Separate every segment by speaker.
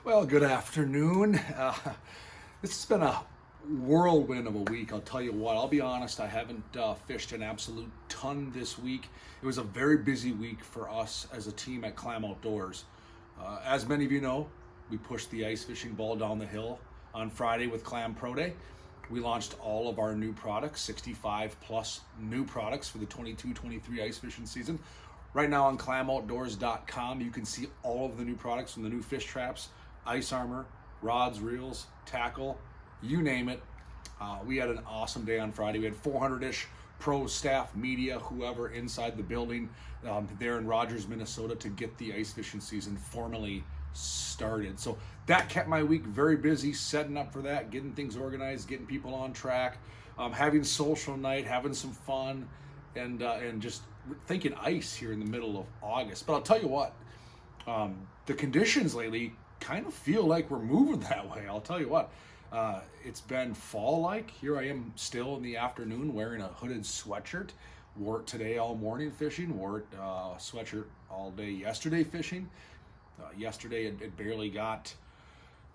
Speaker 1: Well, good afternoon. This has been a whirlwind of a week. I'll tell you what, I'll be honest, I haven't fished an absolute ton this week. It was a very busy week for us as a team at Clam Outdoors. As many of you know, we pushed the ice fishing ball down the hill on Friday with Clam Pro Day. We launched all of our new products, 65 plus new products for the 22-23 ice fishing season. Right now on clamoutdoors.com, you can see all of the new products from the new fish traps, ice armor, rods, reels, tackle, you name it. We had an awesome day on Friday. We had 400-ish pro staff, media, whoever inside the building there in Rogers, Minnesota to get the ice fishing season formally started. So that kept my week very busy, setting up for that, getting things organized, getting people on track, having social night, having some fun, and just thinking ice here in the middle of August. But I'll tell you what, the conditions lately kind of feel like we're moving that way. I'll tell you what, it's been fall-like. Here I am still in the afternoon wearing a hooded sweatshirt. Wore it today all morning fishing, wore it sweatshirt all day yesterday fishing. Yesterday it barely got,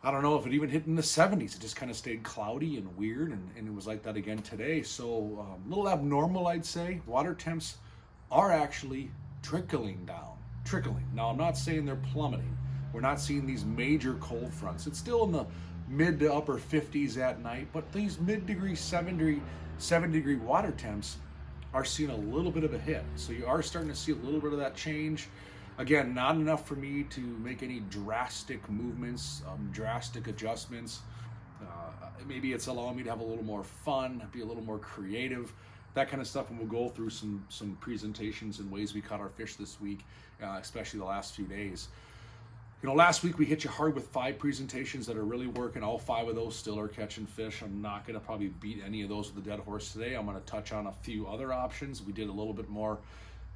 Speaker 1: I don't know if it even hit in the 70s. It just kind of stayed cloudy and weird, and it was like that again today. So a little abnormal, I'd say. Water temps are actually trickling down. Now, I'm not saying they're plummeting. We're not seeing these major cold fronts. It's still in the mid to upper 50s at night, but these mid-degree, 7-degree water temps are seeing a little bit of a hit. So you are starting to see a little bit of that change. Again, not enough for me to make any drastic movements, drastic adjustments. Maybe it's allowing me to have a little more fun, be a little more creative, that kind of stuff. And we'll go through some presentations and ways we caught our fish this week, especially the last few days. You know, last week we hit you hard with 5 presentations that are really working. All 5 of those still are catching fish. I'm not going to probably beat any of those with a dead horse today. I'm going to touch on a few other options. We did a little bit more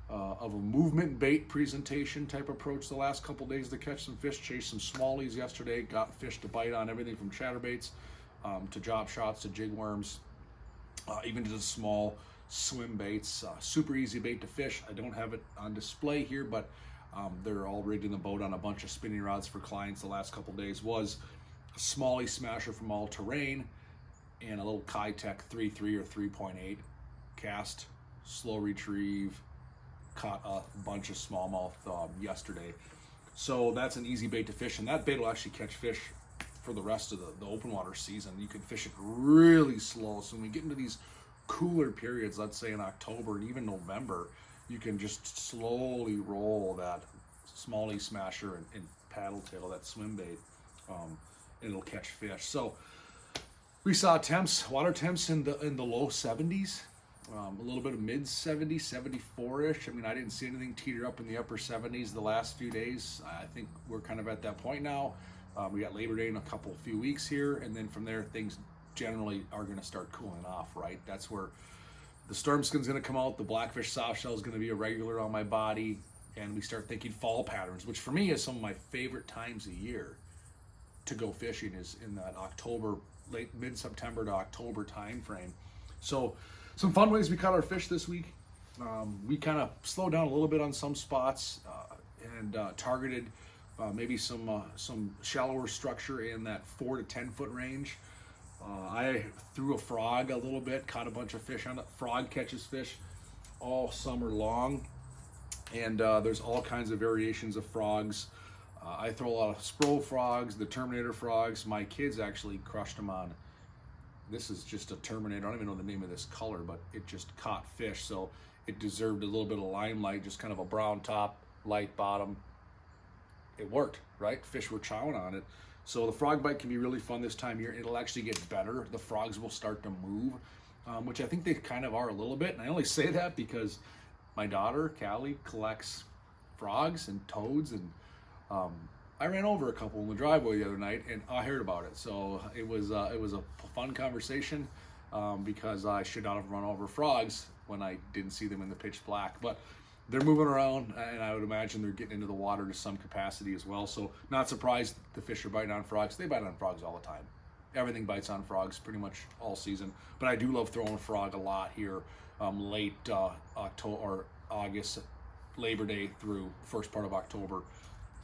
Speaker 1: of a movement bait presentation type approach the last couple days to catch some fish. Chased some smallies yesterday, got fish to bite on everything from chatterbaits to drop shots to jig worms, even to the small swim baits. Super easy bait to fish. I don't have it on display here, but they're all rigged in the boat on a bunch of spinning rods for clients the last couple days. Was a smallie smasher from All Terrain and a little Kitech 3.3 or 3.8 cast, slow retrieve. Caught a bunch of smallmouth yesterday. So that's an easy bait to fish, and that bait will actually catch fish for the rest of the open water season. You can fish it really slow. So when we get into these cooler periods, let's say in October and even November, you can just slowly roll that smallie smasher and paddle tail, that swim bait, and it'll catch fish. So we saw water temps in the low 70s. A little bit of mid 70s, 74-ish. I mean, I didn't see anything teeter up in the upper 70s the last few days. I think we're kind of at that point now. We got Labor Day in a few weeks here, and then from there, things generally are going to start cooling off, right? That's where the storm skin's going to come out, the Blackfish soft shell is going to be a regular on my body, and we start thinking fall patterns, which for me is some of my favorite times of year to go fishing, is in that October, mid-September to October time frame. So some fun ways we caught our fish this week. We kind of slowed down a little bit on some spots and targeted maybe some shallower structure in that 4 to 10 foot range. I threw a frog a little bit, caught a bunch of fish on it. Frog catches fish all summer long, and there's all kinds of variations of frogs. I throw a lot of Spro frogs, the Terminator frogs. My kids actually crushed them on. This is just a Terminator. I don't even know the name of this color, but it just caught fish, so it deserved a little bit of limelight, just kind of a brown top, light bottom. It worked, right? Fish were chowing on it. So the frog bite can be really fun this time of year. It'll actually get better. The frogs will start to move, which I think they kind of are a little bit. And I only say that because my daughter, Callie, collects frogs and toads, and I ran over a couple in the driveway the other night, and I heard about it. So it was a fun conversation because I should not have run over frogs when I didn't see them in the pitch black. But they're moving around, and I would imagine they're getting into the water to some capacity as well. So not surprised the fish are biting on frogs. They bite on frogs all the time. Everything bites on frogs pretty much all season. But I do love throwing a frog a lot here late October or August, Labor Day through first part of October.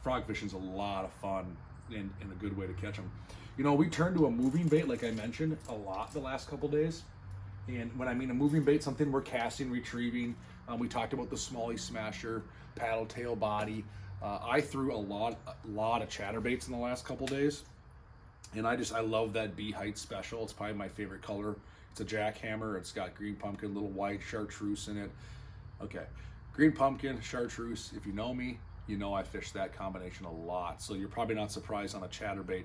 Speaker 1: Frog fishing's a lot of fun and a good way to catch them. You know, we turned to a moving bait, like I mentioned, a lot the last couple days. And when I mean a moving bait, something we're casting, retrieving. We talked about the smallie smasher, paddle tail body. I threw a lot of chatterbaits in the last couple days, and I love that bee height special. It's probably my favorite color. It's a jackhammer. It's got green pumpkin, little white chartreuse in it. Okay, green pumpkin, chartreuse. If you know me, you know I fish that combination a lot. So you're probably not surprised on a chatterbait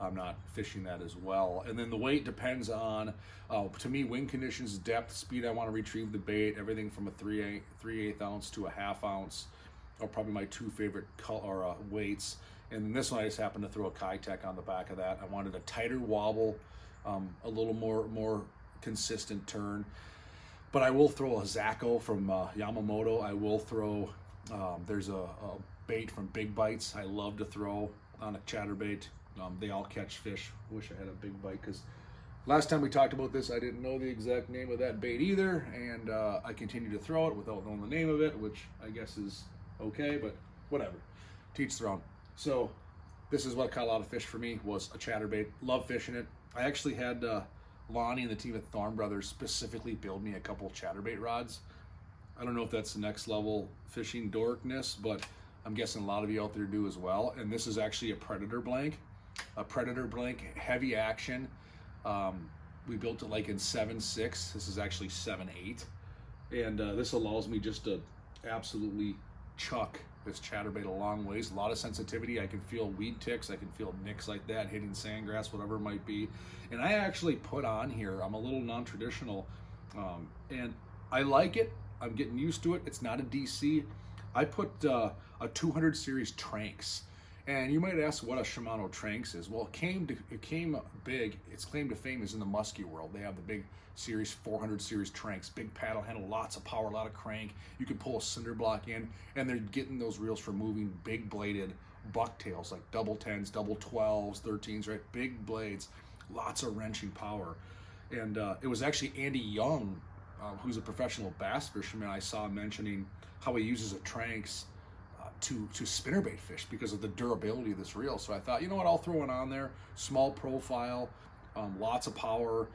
Speaker 1: I'm not fishing that as well. And then the weight depends on, to me, wind conditions, depth, speed I want to retrieve the bait, everything from a 3/8 ounce to a 1/2 ounce are probably my two favorite weights. And then this one I just happened to throw a Kitech on the back of that. I wanted a tighter wobble, a little more consistent turn. But I will throw a Zaco from Yamamoto. I will throw, there's a bait from Big Bites I love to throw on a chatterbait. They all catch fish. Wish I had a big bite, because last time we talked about this, I didn't know the exact name of that bait either, and I continue to throw it without knowing the name of it, which I guess is okay, but whatever. Teach their own. So this is what caught a lot of fish for me, was a chatterbait. Love fishing it. I actually had Lonnie and the team at Thorne Brothers specifically build me a couple chatterbait rods. I don't know if that's the next level fishing dorkness, but I'm guessing a lot of you out there do as well. And this is actually a Predator blank. A Predator blank, heavy action. We built it like in 7.6. This is actually 7.8. And this allows me just to absolutely chuck this chatterbait a long ways. A lot of sensitivity. I can feel weed ticks. I can feel nicks like that, hitting sandgrass, whatever it might be. And I actually put on here, I'm a little non-traditional, and I like it. I'm getting used to it. It's not a DC. I put a 200 series Tranx. And you might ask what a Shimano Tranx is. Well, it came big. Its claim to fame is in the muskie world. They have the big series 400 series Tranx, big paddle handle, lots of power, a lot of crank. You can pull a cinder block in, and they're getting those reels for moving big bladed bucktails, like double 10s, double 12s, 13s, right? Big blades, lots of wrenching power. And it was actually Andy Young, who's a professional bass fisherman, I saw mentioning how he uses a Tranx to spinnerbait fish because of the durability of this reel. So I thought, you know what, I'll throw it on there. Small profile, lots of power,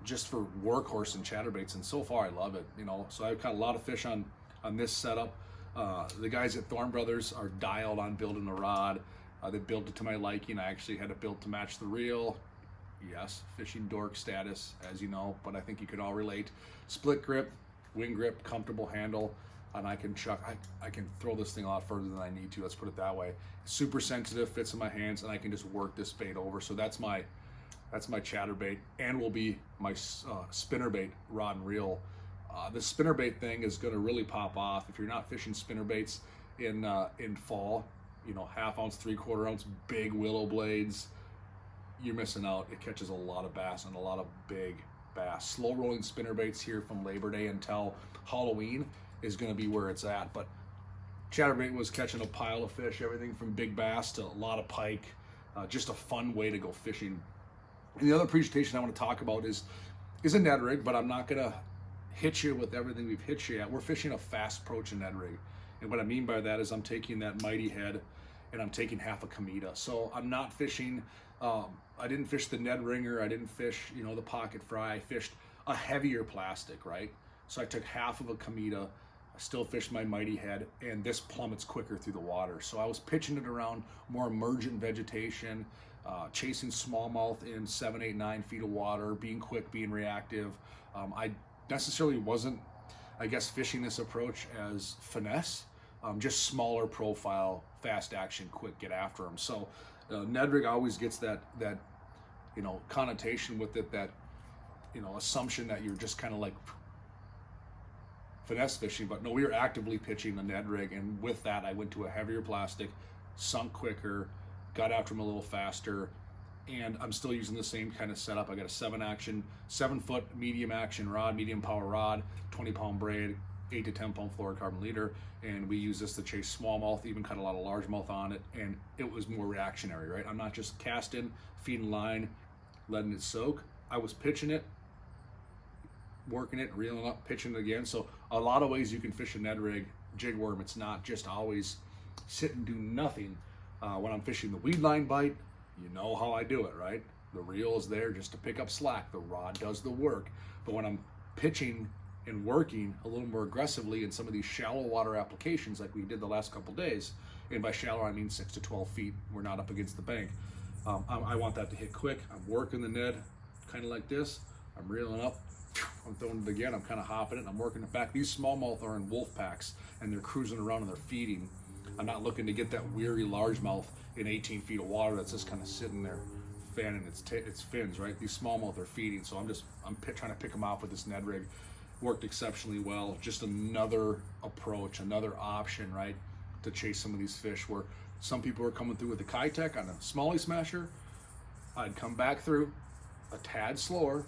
Speaker 1: just for workhorse and chatterbaits. And so far I love it, you know. So I've caught a lot of fish on this setup. The guys at Thorne Brothers are dialed on building the rod. They built it to my liking. I actually had it built to match the reel. Yes, fishing dork status, as you know, but I think you could all relate. Split grip, wing grip, comfortable handle. And I can chuck, I can throw this thing a lot further than I need to, let's put it that way. Super sensitive, fits in my hands, and I can just work this bait over. So that's my chatterbait, and will be my spinnerbait rod and reel. The spinnerbait thing is gonna really pop off. If you're not fishing spinnerbaits in fall, you know, 1/2 ounce, 3/4 ounce, big willow blades, you're missing out. It catches a lot of bass and a lot of big bass. Slow rolling spinnerbaits here from Labor Day until Halloween is going to be where it's at. But chatterbait was catching a pile of fish, everything from big bass to a lot of pike. Just a fun way to go fishing. And the other presentation I want to talk about is a Ned Rig, but I'm not going to hit you with everything we've hit you at. We're fishing a fast approach in Ned Rig. And what I mean by that is I'm taking that mighty head and I'm taking half a Kamita. So I'm not fishing, I didn't fish the Ned Ringer. I didn't fish, you know, the pocket fry. I fished a heavier plastic, right? So I took half of a Kamita. I still fished my mighty head, and this plummets quicker through the water. So I was pitching it around more emergent vegetation, chasing smallmouth in 7, 8, 9 feet of water, being quick, being reactive. I necessarily wasn't, I guess, fishing this approach as finesse, just smaller profile, fast action, quick, get after them. So Ned Rig always gets that you know, connotation with it, that, you know, assumption that you're just kind of like finesse fishing. But no, we were actively pitching the Ned Rig, and with that I went to a heavier plastic, sunk quicker, got after them a little faster, and I'm still using the same kind of setup. I got a 7 foot medium action rod, medium power rod, 20-pound braid, 8 to 10 pound fluorocarbon leader, and we use this to chase smallmouth, even cut a lot of largemouth on it, and it was more reactionary, right? I'm not just casting, feeding line, letting it soak. I was pitching it, working it, reeling up, pitching it again. So a lot of ways you can fish a Ned Rig jig worm. It's not just always sit and do nothing. When I'm fishing the weed line bite, you know how I do it, right? The reel is there just to pick up slack. The rod does the work. But when I'm pitching and working a little more aggressively in some of these shallow water applications like we did the last couple days, and by shallow I mean 6 to 12 feet, we're not up against the bank, I want that to hit quick. I'm working the Ned kind of like this. I'm reeling up, I'm throwing it again, I'm kind of hopping it, I'm working it back. These smallmouth are in wolf packs and they're cruising around and they're feeding. I'm not looking to get that weary largemouth in 18 feet of water that's just kind of sitting there fanning its fins, right? These smallmouth are feeding, so I'm trying to pick them off with this Ned Rig. Worked exceptionally well. Just another approach, another option, right, to chase some of these fish where some people are coming through with the Kitech on a smallie smasher. I'd come back through a tad slower,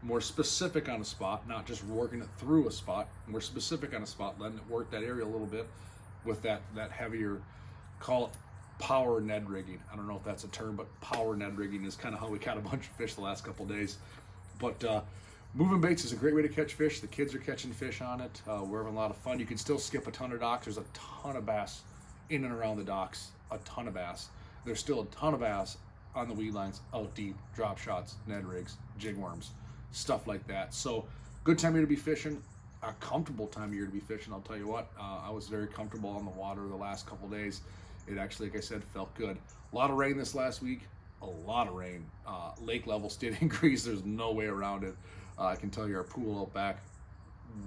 Speaker 1: more specific on a spot, not just working it through a spot, more specific on a spot, letting it work that area a little bit with that heavier, call it power Ned rigging. I don't know if that's a term, but power Ned rigging is kind of how we caught a bunch of fish the last couple of days. But moving baits is a great way to catch fish. The kids are catching fish on it. We're having a lot of fun. You can still skip a ton of docks. There's a ton of bass in and around the docks, a ton of bass. There's still a ton of bass on the weed lines, out deep, drop shots, Ned rigs, jig worms, stuff like that. So good time of year to be fishing. A comfortable time of year to be fishing. I'll tell you what, I was very comfortable on the water the last couple days. It actually, like I said, felt good. A lot of rain this last week, a lot of rain. Lake levels did increase. There's no way around it. I can tell you our pool out back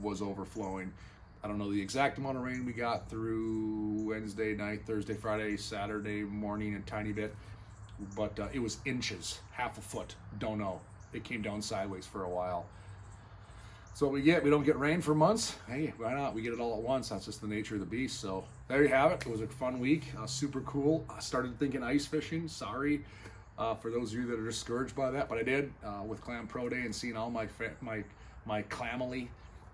Speaker 1: was overflowing. I don't know the exact amount of rain we got through Wednesday night, Thursday, Friday, Saturday morning, a tiny bit, but it was inches, half a foot, don't know. It came down sideways for a while. So what we get, we don't get rain for months. Hey, why not? We get it all at once. That's just the nature of the beast. So there you have it. It was a fun week, super cool. I started thinking ice fishing. Sorry for those of you that are discouraged by that, but I did with Clam Pro Day and seeing all my Clamily,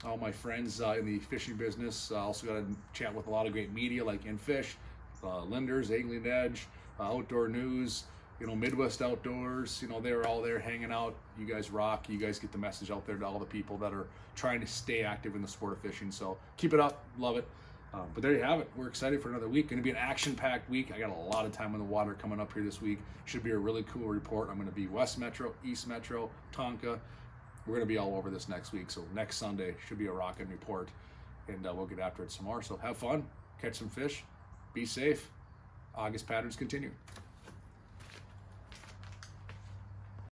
Speaker 1: all my friends in the fishing business. I also got to chat with a lot of great media like InFish, Lenders, Angling Edge, Outdoor News, you know, Midwest Outdoors. You know, they're all there hanging out. You guys rock. You guys get the message out there to all the people that are trying to stay active in the sport of fishing. So keep it up. Love it. But there you have it. We're excited for another week. Going to be an action-packed week. I got a lot of time in the water coming up here this week. Should be a really cool report. I'm going to be West Metro, East Metro, Tonka. We're going to be all over this next week. So next Sunday should be a rockin' report, and we'll get after it some more. So have fun, catch some fish, be safe. August patterns continue.